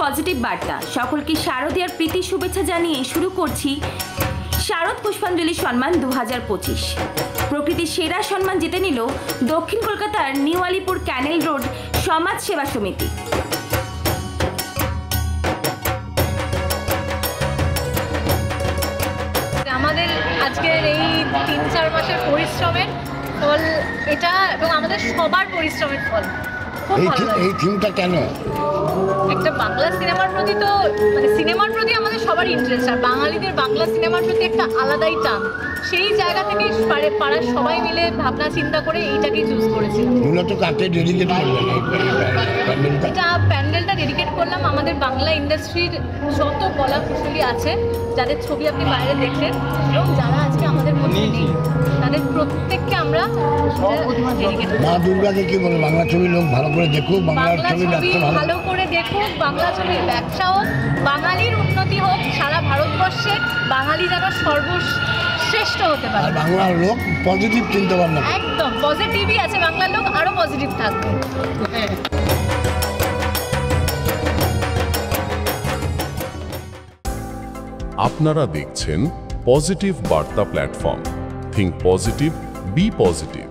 Positive বার্তা। সকলকে শারদীয়ার প্রীতি শুভেচ্ছা জানিয়ে শুরু করছি শারদ পুষ্পাঞ্জলি সম্মান 2025। প্রকৃতির সেরা সম্মান জিতে নিল দক্ষিণ কলকাতার নিউ আলিপুর ক্যানেল রোড সমাজ সেবা সমিতি। আমাদের আজকের এই 3-4 মাসের পরিশ্রমের ফল এটা, এবং আমাদের সবার পরিশ্রমের ফল। এই থিমটা কেন? একটা বাংলা সিনেমার প্রতি তো মানে সিনেমার প্রতি আমাদের সবার ইন্টারেস্ট, আর বাঙালিদের বাংলা সিনেমার প্রতি একটা আলাদাই টান। সেই জায়গা থেকে পাড়ার সবাই মিলে ভাবনা চিন্তা করে এইটাকেই চুজ করেছিলাম। মূলত কাকে ডেডিকেট করলেন এটা প্যান্ডেলটা ডেডিকেট করলাম আমাদের বাংলা ইন্ডাস্ট্রির যত কলা কুশলী আছে, যাদের ছবি আপনি বাইরে দেখলেন এবং যারা আজকে আমাদের মধ্যে নেই, তাদের প্রত্যেককে আমরা ডেডিকেট করি। মা দুর্গাকে কি বলে, বাংলা ছবি লোক ভালো করে দেখুক, বাংলা ছবি ভালো করে দেখুক, বাংলা ছবির ব্যবসা হোক, বাঙালির উন্নতি হোক, সারা ভারতবর্ষে বাঙালি যেন সর্বশ্রেষ্ঠ হতে পারে। আর বাংলার লোক পজিটিভ চিন্তা ভাবনা, একদম পজিটিভই আছে, বাংলার লোক আরো পজিটিভ থাকবে। আপনারা দেখছেন পজিটিভ বার্তা platform. Think positive, be positive.